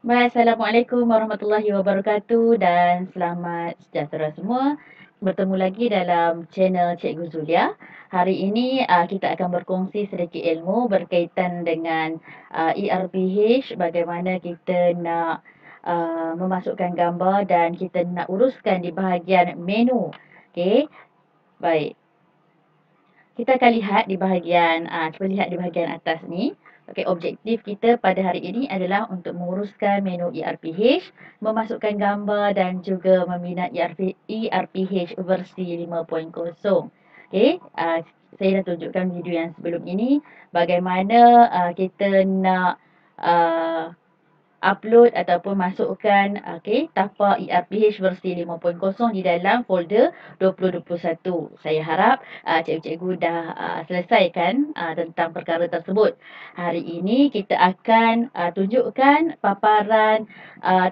Baik, Assalamualaikum warahmatullahi wabarakatuh dan selamat sejahtera semua. Bertemu lagi dalam channel Cikgu Zulia. Hari ini kita akan berkongsi sedikit ilmu berkaitan dengan ERPH, bagaimana kita nak memasukkan gambar dan kita nak uruskan di bahagian menu. Okey, baik. Kita akan lihat di bahagian, cuba lihat di bahagian atas ni. Okey, objektif kita pada hari ini adalah untuk menguruskan menu ERPH, memasukkan gambar dan juga membina ERPH versi 5.0. Okey, saya dah tunjukkan video yang sebelum ini bagaimana kita nak upload ataupun masukkan tapak ERPH versi 5.0 di dalam folder 2021. Saya harap cikgu-cikgu dah selesaikan tentang perkara tersebut. Hari ini kita akan tunjukkan paparan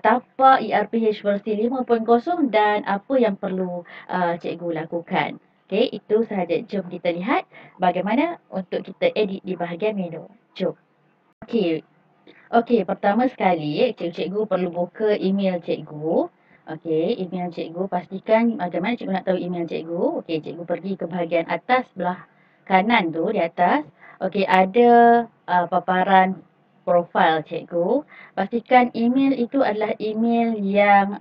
tapak ERPH versi 5.0 dan apa yang perlu cikgu lakukan. Okey, itu sahaja. Jom kita lihat bagaimana untuk kita edit di bahagian menu. Jom. Okey, Okey, pertama sekali cikgu perlu buka email cikgu. Okey, email cikgu pastikan macam mana cikgu nak tahu email cikgu. Okey, cikgu pergi ke bahagian atas sebelah kanan tu di atas. Okey, ada paparan profil cikgu. Pastikan email itu adalah email yang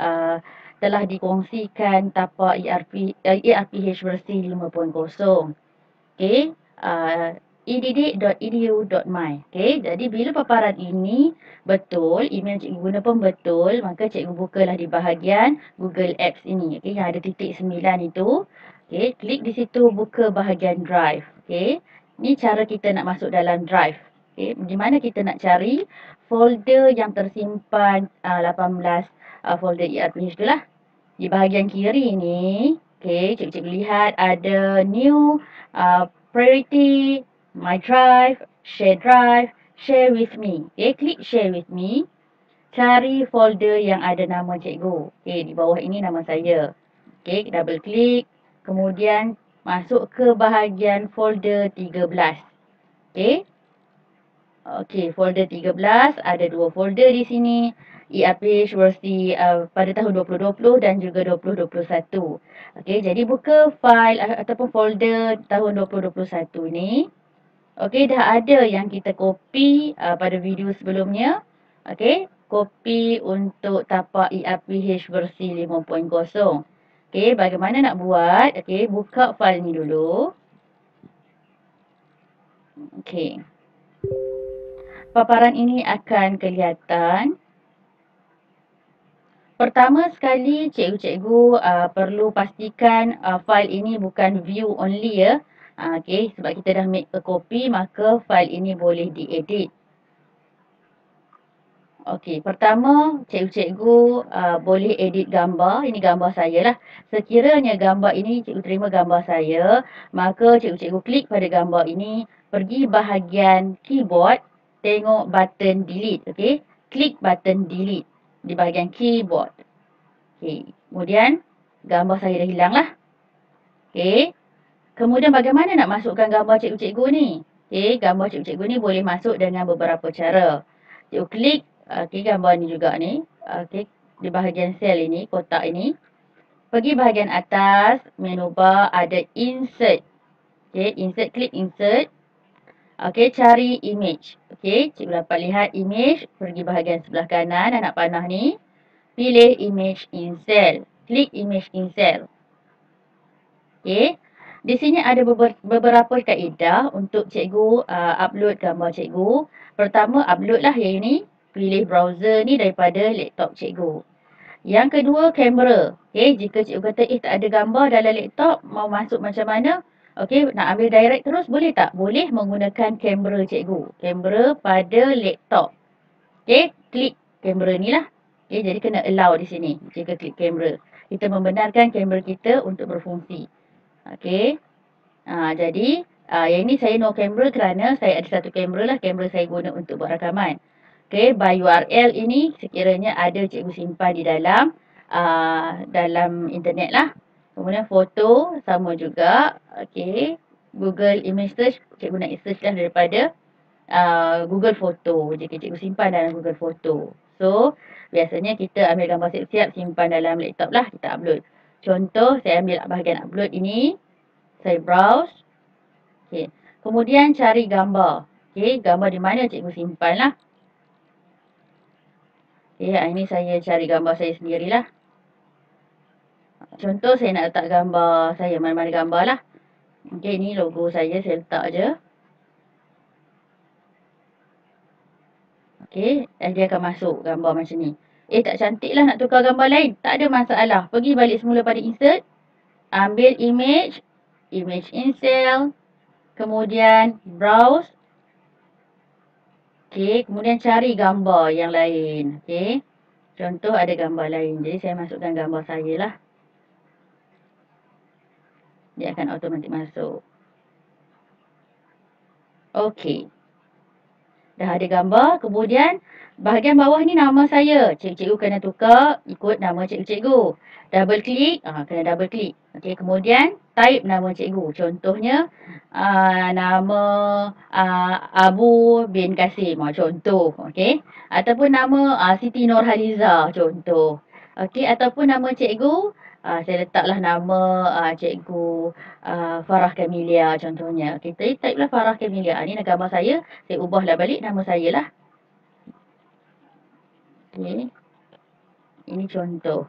telah dikongsikan tapak ERPH versi 5.0. Okey, edidik.edu.my. Okey, jadi bila paparan ini betul, email cikgu guna pun betul, maka cikgu bukalah di bahagian Google Apps ini. Okey, yang ada titik 9 itu. Okey, klik di situ buka bahagian Drive. Okey, ni cara kita nak masuk dalam Drive. Okey, di mana kita nak cari folder yang tersimpan 18 folder ERPH tu lah. Di bahagian kiri ni, okey, cikgu lihat ada new priority, my drive, share with me. Okay, klik share with me. Cari folder yang ada nama cikgu. Okay, di bawah ini nama saya. Okay, double klik. Kemudian masuk ke bahagian folder 13. Okay. Okay, folder 13. Ada dua folder di sini. ERPH versi pada tahun 2020 dan juga 2021. Okey, jadi buka file ataupun folder tahun 2021 ni. Okey, dah ada yang kita copy pada video sebelumnya. Okey, copy untuk tapak ERPH versi 5.0. Okey, bagaimana nak buat? Okey, buka file ni dulu. Okey. Paparan ini akan kelihatan. Pertama sekali, cikgu-cikgu perlu pastikan file ini bukan view only ya. Okey, sebab kita dah make a copy, maka file ini boleh diedit. Okey, pertama cikgu-cikgu boleh edit gambar. Ini gambar saya lah. Sekiranya gambar ini cikgu terima gambar saya, maka cikgu-cikgu klik pada gambar ini, pergi bahagian keyboard, tengok button delete. Okey, klik button delete di bahagian keyboard. Okey, kemudian gambar saya dah hilang lah. Okey, kemudian bagaimana nak masukkan gambar cikgu-cikgu ni? Okey, gambar cikgu-cikgu ni boleh masuk dengan beberapa cara. Cikgu klik gambar ni juga ni. Okey, di bahagian sel ini, kotak ini. Pergi bahagian atas, menu bar ada insert. Okey, insert, klik insert. Okey, cari image. Okey, cikgu dapat lihat image. Pergi bahagian sebelah kanan, anak panah ni. Pilih image in cell. Klik image in cell. Okey. Di sini ada beberapa kaedah untuk cikgu upload gambar cikgu. Pertama, upload lah yang ini. Pilih browser ni daripada laptop cikgu. Yang kedua, kamera. Okey, jika cikgu kata tak ada gambar dalam laptop, mau masuk macam mana? Okey, nak ambil direct terus boleh tak? Boleh menggunakan kamera cikgu. Kamera pada laptop. Okey, klik kamera ni lah. Okey, jadi kena allow di sini jika klik kamera. Kita membenarkan kamera kita untuk berfungsi. Okey. Jadi yang ini saya no camera kerana saya ada satu kamera lah. Kamera saya guna untuk buat rakaman. Okey, by URL ini sekiranya ada cikgu simpan di dalam dalam internet lah. Kemudian foto sama juga. Okey, Google Image Search, cikgu nak search lah daripada Google Photo. Jika cikgu simpan dalam Google Photo. So, biasanya kita ambil gambar siap-siap, simpan dalam laptop lah, kita upload. Contoh, saya ambil bahagian upload ini. Saya browse. Okay. Kemudian cari gambar. Okay, gambar di mana cikgu simpan lah. Okay, ini saya cari gambar saya sendirilah. Contoh, saya nak letak gambar saya, mana-mana gambar lah. Okay, ini logo saya letak je. Okay, dia akan masuk gambar macam ni. Tak cantik lah, nak tukar gambar lain. Tak ada masalah. Pergi balik semula pada insert. Ambil image. Image in cell. Kemudian browse. Okay, kemudian cari gambar yang lain. Okay, contoh ada gambar lain. Jadi saya masukkan gambar saya lah. Dia akan automatik masuk. Okay. Dah ada gambar. Kemudian bahagian bawah ni nama saya. Cikgu-cikgu kena tukar ikut nama cikgu-cikgu. Double klik. Kena double klik. Okay, kemudian type nama cikgu. Contohnya nama Abu bin Kasim. Contoh. Okay. Ataupun nama Siti Nurhaliza. Contoh. Okay. Ataupun nama cikgu. Saya letaklah nama cikgu Farah Kamilia contohnya. Kita type lah Farah Kamilia. Ini gambar saya. Saya ubahlah balik nama saya lah. Okay. Ini contoh.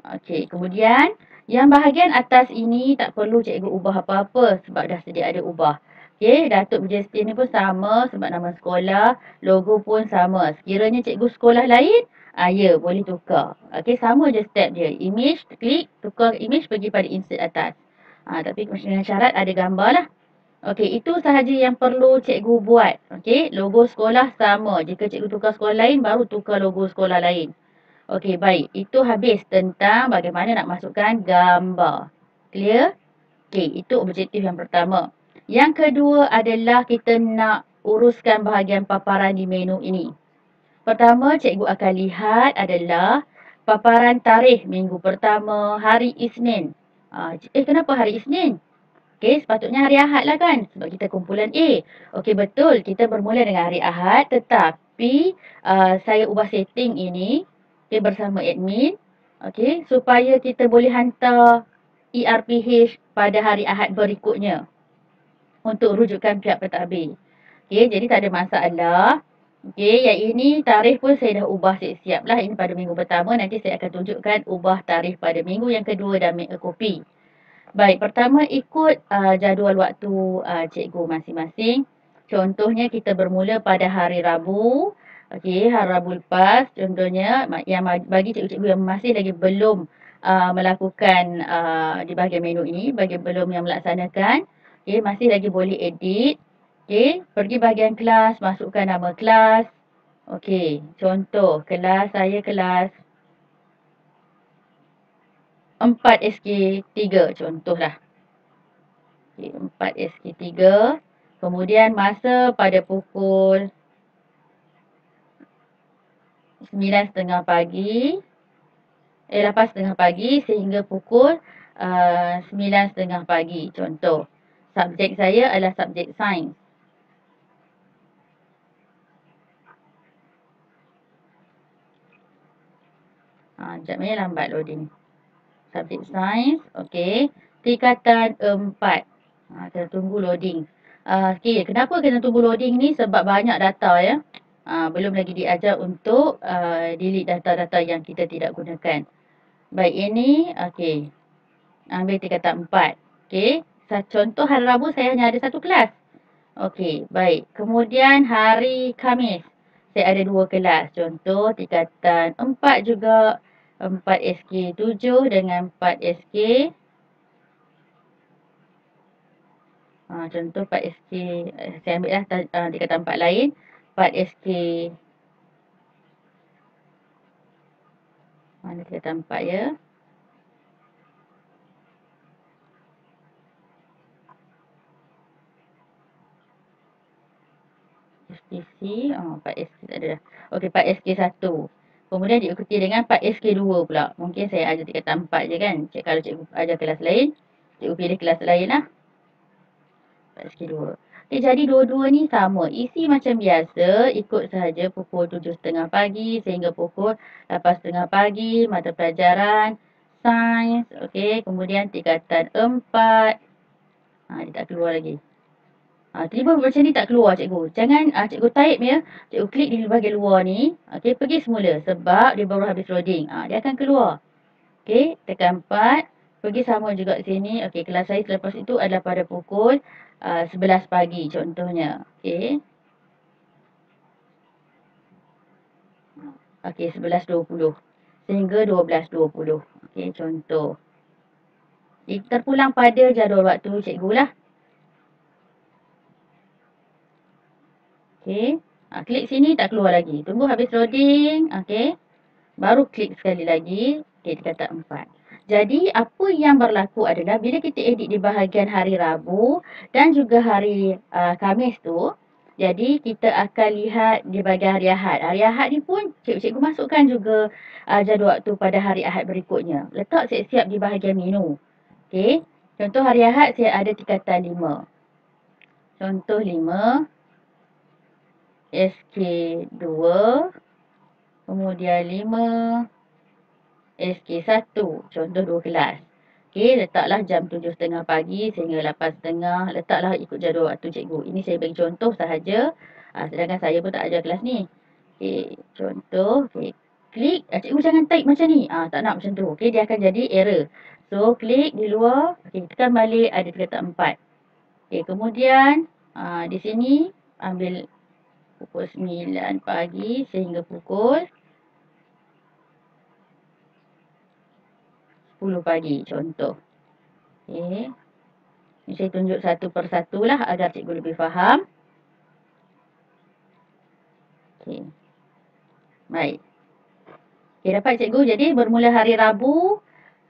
Okay. Kemudian yang bahagian atas ini tak perlu cikgu ubah apa-apa sebab dah sedia ada ubah. Okay. Datuk Justin ni pun sama sebab nama sekolah. Logo pun sama. Sekiranya cikgu sekolah lain, ya boleh tukar. Okay. Sama je step dia. Image, klik, tukar image, pergi pada insert atas. Tapi dengan syarat ada gambar lah. Okey, itu sahaja yang perlu cikgu buat. Okey, logo sekolah sama. Jika cikgu tukar sekolah lain, baru tukar logo sekolah lain. Okey, baik. Itu habis tentang bagaimana nak masukkan gambar. Clear? Okey, itu objektif yang pertama. Yang kedua adalah kita nak uruskan bahagian paparan di menu ini. Pertama, cikgu akan lihat adalah paparan tarikh minggu pertama, hari Isnin. Kenapa hari Isnin? Okey, sepatutnya hari Ahad lah kan? Sebab kita kumpulan A. Okey, betul. Kita bermula dengan hari Ahad. Tetapi, saya ubah setting ini. Okay, bersama admin. Okey, supaya kita boleh hantar ERPH pada hari Ahad berikutnya. Untuk rujukan pihak pentadbir. Okey, jadi tak ada masalah. Okey, yang ini tarikh pun saya dah ubah siap-siap lah. Ini pada minggu pertama. Nanti saya akan tunjukkan ubah tarikh pada minggu yang kedua dan make a copy. Baik, pertama ikut jadual waktu cikgu masing-masing. Contohnya kita bermula pada hari Rabu. Okey, hari Rabu lepas. Contohnya yang bagi cikgu-cikgu yang masih lagi belum melakukan di bahagian menu ini, bagi belum yang melaksanakan, okey, masih lagi boleh edit. Okey, pergi bahagian kelas, masukkan nama kelas. Okey, contoh kelas saya kelas 4SK3 contohlah. Okay, 4SK3. Kemudian masa pada pukul 9.30 pagi. 8.30 pagi sehingga pukul 9.30 pagi. Contoh. Subjek saya adalah subjek sains. Sekejap ni lambat loading. Subjek sains, okey. Tingkatan 4. Kita tunggu loading. Okey, kenapa kena tunggu loading ni? Sebab banyak data ya. Belum lagi diajar untuk delete data-data yang kita tidak gunakan. Baik, ini okey. Ambil tingkatan 4. Okey. Contoh hari Rabu saya hanya ada satu kelas. Okey, baik. Kemudian hari Khamis saya ada 2 kelas. Contoh tingkatan 4 juga. 4SK7 dengan 4SK. Contoh 4SK, saya ambil lah tingkatan 4 lain. 4SK. Mana tingkatan 4 ya? SPC, 4SK tak ada dah. Okey, 4SK1. Kemudian diikuti dengan 4SK2 pula. Mungkin saya ajar tingkatan 4 je kan. Kalau cikgu ajar kelas lain, cikgu pilih kelas lain lah. 4SK2. Okay, jadi dua-dua ni sama. Isi macam biasa, ikut sahaja pukul 7.30 pagi sehingga pukul 8.30 pagi, mata pelajaran, sains, okey, kemudian tingkatan 4. Dia tak keluar lagi. Tiba macam ni tak keluar cikgu. Jangan cikgu type ya. Cikgu klik di bahagian luar ni. Okey, pergi semula sebab dia baru habis loading. Dia akan keluar. Okey, tekan 4. Pergi sama juga sini. Okey, kelas saya selepas itu adalah pada pukul 11 pagi contohnya. Okey. Okey, 11.20 sehingga 12.20. Okey, contoh. Terpulang pada jadual waktu cikgu lah. Okey. Klik sini tak keluar lagi. Tunggu habis loading. Okey. Baru klik sekali lagi. Okey, kata 4. Jadi, apa yang berlaku adalah bila kita edit di bahagian hari Rabu dan juga hari Khamis tu, jadi kita akan lihat di bahagian hari Ahad. Hari Ahad ni pun cikgu masukkan juga jadual waktu pada hari Ahad berikutnya. Letak siap-siap di bahagian menu. Okey. Contoh hari Ahad saya ada tingkatan 5. Contoh 5. SK2, kemudian 5, SK1, contoh 2 kelas. Okey, letaklah jam 7.30 pagi sehingga 8.30, letaklah ikut jadual waktu cikgu. Ini saya bagi contoh sahaja, sedangkan saya pun tak ajar kelas ni. Okey, contoh, okey, klik, cikgu jangan type macam ni, tak nak macam tu. Okey, dia akan jadi error. So, klik di luar, okey, tekan balik ada tingkatan 4. Okey, kemudian di sini ambil pukul 9 pagi sehingga pukul 10 pagi contoh. Okey. Ini saya tunjuk satu persatu lah agar cikgu lebih faham. Okey. Baik. Okey, dapat cikgu. Jadi bermula hari Rabu,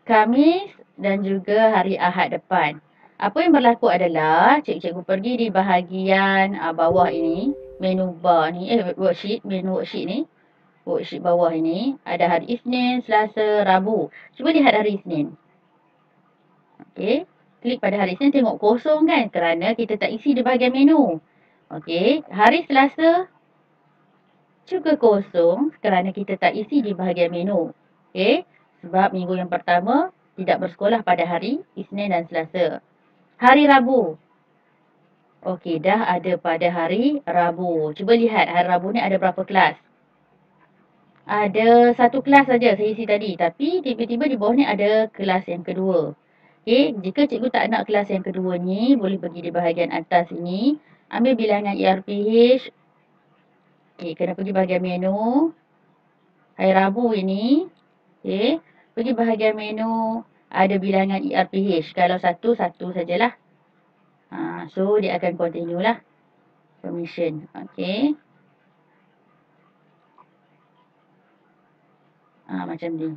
Khamis dan juga hari Ahad depan. Apa yang berlaku adalah cikgu pergi di bahagian bawah ini, menu bar ni, worksheet, menu worksheet ni. Worksheet bawah ini ada hari Isnin, Selasa, Rabu. Cuba lihat hari Isnin. Okey, klik pada hari Isnin, tengok kosong kan kerana kita tak isi di bahagian menu. Okey, hari Selasa juga kosong kerana kita tak isi di bahagian menu. Okey, sebab minggu yang pertama tidak bersekolah pada hari Isnin dan Selasa. Hari Rabu. Okey, dah ada pada hari Rabu. Cuba lihat hari Rabu ni ada berapa kelas? Ada satu kelas saja saya isi tadi. Tapi tiba-tiba di bawah ni ada kelas yang kedua. Okey, jika cikgu tak nak kelas yang kedua ni, boleh pergi di bahagian atas ini. Ambil bilangan ERPH. Okey, kena pergi bahagian menu. Hari Rabu ini. Okey, pergi bahagian menu. Ada bilangan ERPH. Kalau satu sajalah. So, dia akan continue lah. Permission. Okey. Macam ni.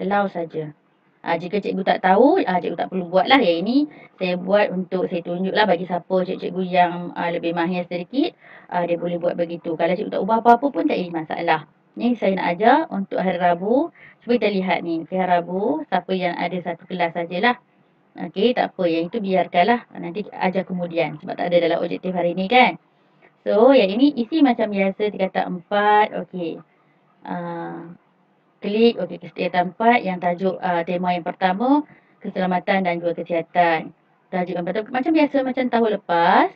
Allow saja. Jika cikgu tak tahu, cikgu tak perlu buat lah. Yang ini saya buat untuk saya tunjuk lah bagi siapa cikgu yang lebih mahir sedikit. Dia boleh buat begitu. Kalau cikgu tak ubah apa-apa pun tak ada masalah. Ni saya nak ajar untuk hari Rabu. Cuba kita lihat ni. Hari Rabu, siapa yang ada satu kelas sajalah. Okey, tak apa. Yang itu biarkanlah. Nanti ajar kemudian. Sebab tak ada dalam objektif hari ni kan. So, yang ini isi macam biasa. Tingkatan 4. Okey. Klik, okey, kesihatan 4 yang tajuk tema yang pertama, keselamatan dan juga kesihatan. Tajuk yang pertama, macam biasa macam tahun lepas.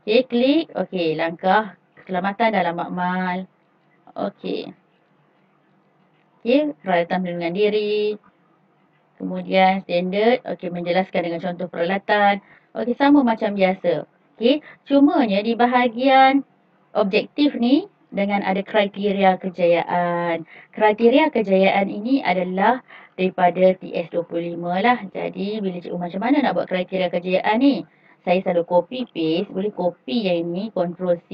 Okey, klik, okey, langkah keselamatan dalam makmal. Okey. Okey, peralatan perlindungan diri. Kemudian standard, okey, menjelaskan dengan contoh peralatan. Okey, sama macam biasa. Okey, cumanya di bahagian objektif ni, dengan ada kriteria kejayaan. Kriteria kejayaan ini adalah daripada TS25 lah. Jadi, bila cikgu macam mana nak buat kriteria kejayaan ni? Saya selalu copy paste. Boleh copy yang ini. Ctrl C.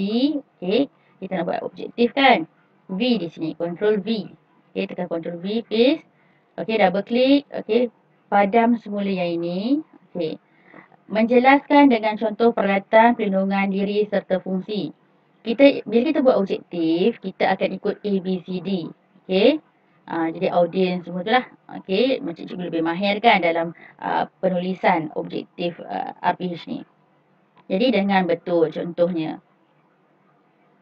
Okay. Kita nak buat objektif kan? V di sini. Ctrl V. Okay. Tekan Ctrl V. Paste. Okay. Double click. Okay. Padam semula yang ini. Okay. Menjelaskan dengan contoh peralatan perlindungan diri serta fungsi. Bila kita buat objektif, kita akan ikut A, B, C, D. Okey. Jadi audiens semua tu lah. Okey. Macam cikgu lebih mahir kan dalam penulisan objektif RPH ni. Jadi dengan betul contohnya.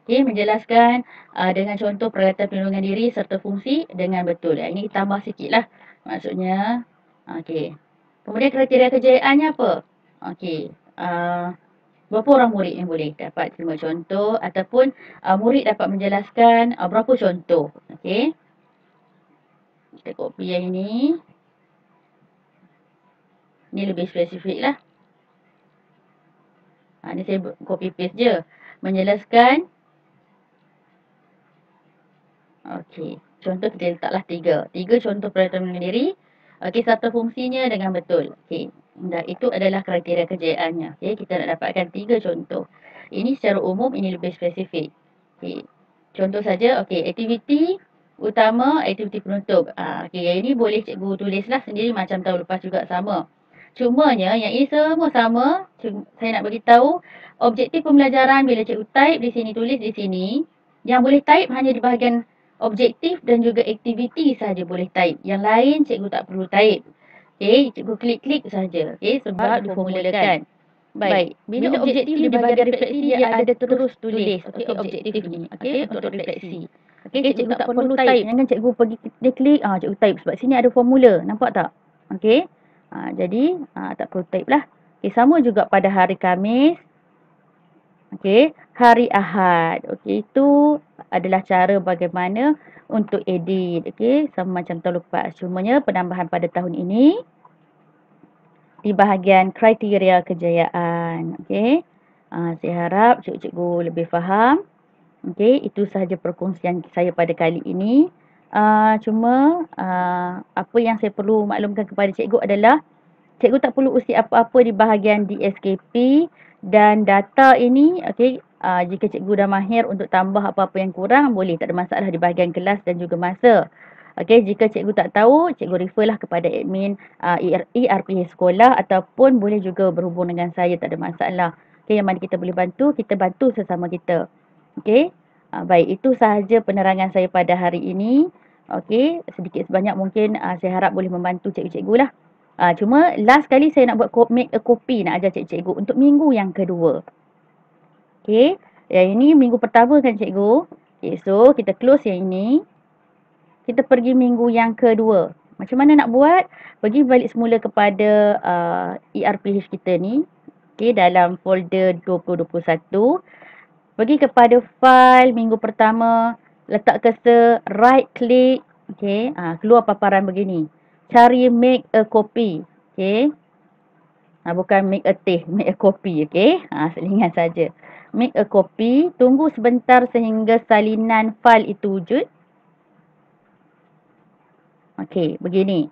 Okey, menjelaskan dengan contoh peralatan perlindungan diri serta fungsi dengan betul. Ini tambah sikitlah maksudnya. Okey. Kemudian kriteria kejayaannya apa? Okey. Berapa orang murid yang boleh dapat terima contoh ataupun murid dapat menjelaskan berapa contoh. Okey. Kita copy yang ini. Ni lebih spesifik lah. Ni saya copy paste je. Menjelaskan. Okey. Contoh kita letaklah 3. 3 contoh peralatan melindungi diri. Okey, serta fungsinya dengan betul. Okey. Dan itu adalah kriteria kejayaannya. Okey, kita nak dapatkan 3 contoh. Ini secara umum, ini lebih spesifik. Okey. Contoh saja, okey, aktiviti utama, aktiviti penutup. Okey, yang ini boleh cikgu tulislah sendiri macam tahun lepas juga sama. Cumanya yang ini semua sama. Saya nak bagi tahu objektif pembelajaran bila cikgu type di sini, tulis di sini. Yang boleh type hanya di bahagian objektif dan juga aktiviti saja boleh type. Yang lain cikgu tak perlu type. Okey, cikgu klik-klik saja. Okey, sebab diformulakan. Baik, bila objektif di bahagian refleksi dia ada terus tulis. Okey, objektif ni. Okey, untuk refleksi. Okey, cikgu tak perlu type. Jangan cikgu pergi dia klik, cikgu type sebab sini ada formula. Nampak tak? Okey. Jadi tak perlu type lah. Okey, sama juga pada hari Khamis. Okey, hari Ahad. Okey, itu adalah cara bagaimana untuk edit. Okey, sama macam tahun lepas. Cumanya penambahan pada tahun ini di bahagian kriteria kejayaan. Okey. Saya harap cikgu-cikgu lebih faham. Okey, itu sahaja perkongsian saya pada kali ini. Cuma apa yang saya perlu maklumkan kepada cikgu adalah cikgu tak perlu usi apa-apa di bahagian DSKP dan data ini. Okey, jika cikgu dah mahir untuk tambah apa-apa yang kurang, boleh, tak ada masalah di bahagian kelas dan juga masa. Okey, jika cikgu tak tahu, cikgu referlah kepada admin ERPH sekolah ataupun boleh juga berhubung dengan saya, tak ada masalah. Okey, yang mana kita boleh bantu, kita bantu sesama kita. Okey, baik, itu sahaja penerangan saya pada hari ini. Okey, sedikit sebanyak mungkin saya harap boleh membantu cikgu-cikgu lah. Cuma last kali saya nak buat make a copy, nak ajar cikgu-cikgu untuk minggu yang kedua. Okey, yang ini minggu pertama kan cikgu. Okay, so kita close yang ini. Kita pergi minggu yang kedua. Macam mana nak buat? Pergi balik semula kepada ERPH kita ni. Okey, dalam folder 2021. Pergi kepada file minggu pertama. Letak cursor, right click. Okey, keluar paparan begini. Cari make a copy. Okey. Bukan make a teh, make a copy. Okey. Selingan saja. Make a copy. Tunggu sebentar sehingga salinan file itu wujud. Okey, begini.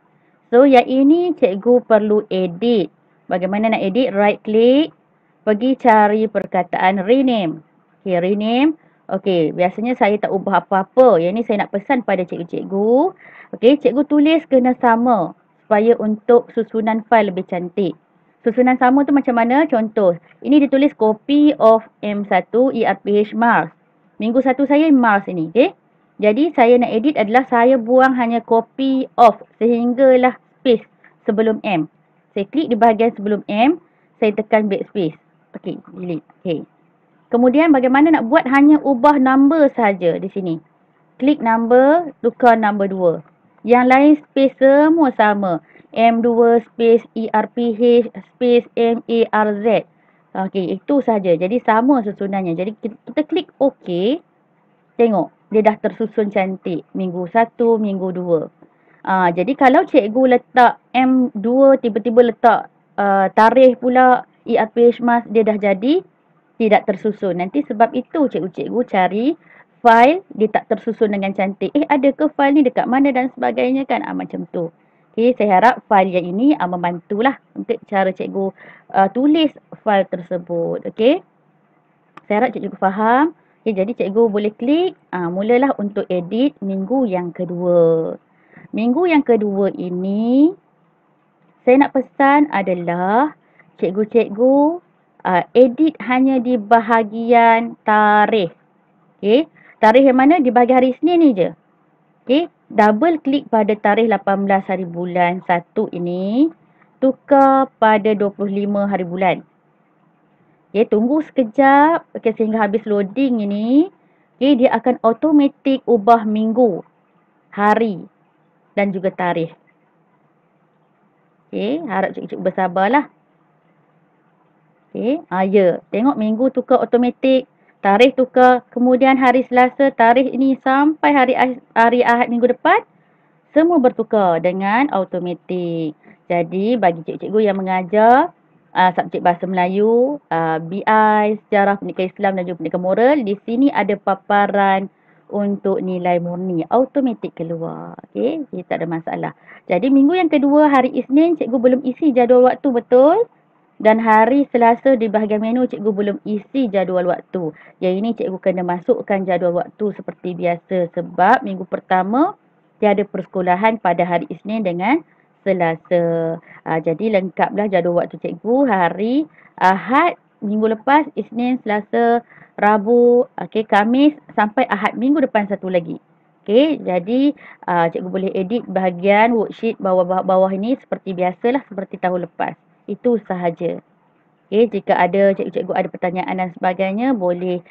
So, yang ini cikgu perlu edit. Bagaimana nak edit? Right click. Pergi cari perkataan rename. Okey, rename. Okey, biasanya saya tak ubah apa-apa. Yang ni saya nak pesan pada cikgu-cikgu. Okey, cikgu tulis kena sama. Supaya untuk susunan file lebih cantik. Susunan sama tu macam mana? Contoh, ini ditulis copy of M1 ERPH Mars. Minggu 1 saya Mars ini. Okey. Jadi saya nak edit adalah saya buang hanya copy of sehinggalah space sebelum M. Saya klik di bahagian sebelum M, saya tekan backspace. Okey, delete. Okey. Kemudian bagaimana nak buat? Hanya ubah number saja di sini. Klik number, tukar number 2. Yang lain space semua sama. M2 space ERPH space MARZ. Okey, itu saja. Jadi sama susunannya. Jadi kita klik OK. Tengok, dia dah tersusun cantik. Minggu 1, minggu 2. Jadi kalau cikgu letak M2, tiba-tiba letak tarikh pula ERPH Mas, dia dah jadi tidak tersusun. Nanti sebab itu cikgu-cikgu cari file, dia tak tersusun dengan cantik. Ada ke file ni dekat mana dan sebagainya kan? Macam tu. Okay, saya harap file yang ini membantulah untuk cara cikgu tulis file tersebut. Okay. Saya harap cikgu faham. Okay, jadi cikgu boleh klik. Mulalah untuk edit minggu yang kedua. Minggu yang kedua ini, saya nak pesan adalah cikgu-cikgu edit hanya di bahagian tarikh. Okay. Tarikh yang mana? Di bahagian hari Isnin ni je. Okay. Double klik pada tarikh 18 hari bulan 1 ini. Tukar pada 25 hari bulan. Okey, tunggu sekejap, okey, sehingga habis loading ini. Okey, dia akan automatik ubah minggu, hari dan juga tarikh. Okey, harap cikgu-cikgu bersabarlah. Okey, ya. Tengok minggu tukar automatik, tarikh tukar, kemudian hari Selasa, tarikh ini sampai hari Ahad minggu depan, semua bertukar dengan automatik. Jadi, bagi cikgu-cikgu yang mengajar subjek Bahasa Melayu, BI, Sejarah, Pendidikan Islam dan juga Pendidikan Moral, di sini ada paparan untuk nilai murni. Automatik keluar. Okey, jadi tak ada masalah. Jadi, minggu yang kedua, hari Isnin, cikgu belum isi jadual waktu betul. Dan hari Selasa di bahagian menu, cikgu belum isi jadual waktu. Yang ini cikgu kena masukkan jadual waktu seperti biasa. Sebab minggu pertama, dia ada persekolahan pada hari Isnin dengan Selasa. Jadi lengkaplah jadual waktu cikgu hari Ahad minggu lepas, Isnin, Selasa, Rabu, Khamis sampai Ahad minggu depan satu lagi. Okey, jadi cikgu boleh edit bahagian worksheet bawah-bawah ini seperti biasalah, seperti tahun lepas. Itu sahaja. Okey, jika ada cikgu-cikgu ada pertanyaan dan sebagainya, boleh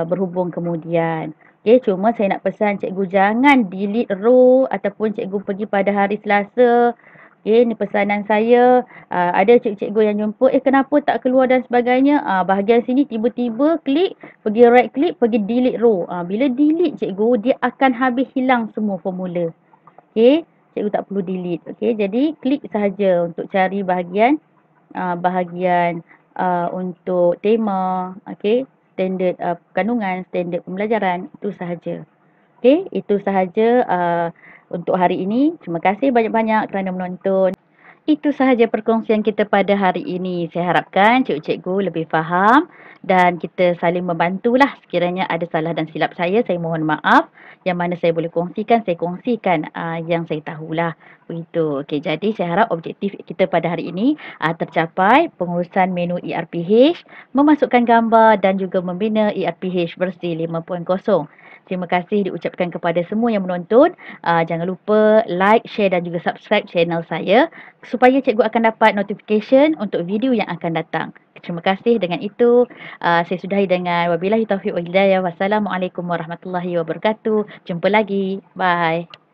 berhubung kemudian. Okey, cuma saya nak pesan cikgu jangan delete row ataupun cikgu pergi pada hari Selasa. Okey, ni pesanan saya. Ada cikgu-cikgu yang jumpa, kenapa tak keluar dan sebagainya. Bahagian sini tiba-tiba klik, pergi right click, pergi delete row. Bila delete cikgu, dia akan habis hilang semua formula. Okey, cikgu tak perlu delete. Okey, jadi klik sahaja untuk cari bahagian untuk tema, okey, standard kandungan, standard pembelajaran, itu sahaja. Okey, itu sahaja untuk hari ini. Terima kasih banyak-banyak kerana menonton. Itu sahaja perkongsian kita pada hari ini. Saya harapkan cikgu-cikgu lebih faham dan kita saling membantulah. Sekiranya ada salah dan silap saya mohon maaf. Yang mana saya boleh kongsikan, saya kongsikan yang saya tahulah. Begitu. Okey, jadi saya harap objektif kita pada hari ini tercapai. Pengurusan menu ERPH, memasukkan gambar dan juga membina ERPH versi 5.0. Terima kasih diucapkan kepada semua yang menonton. Jangan lupa like, share dan juga subscribe channel saya supaya cikgu akan dapat notification untuk video yang akan datang. Terima kasih. Dengan itu, saya sudahi dengan wabillahi taufiq wal hidayah. Wassalamualaikum warahmatullahi wabarakatuh. Jumpa lagi. Bye.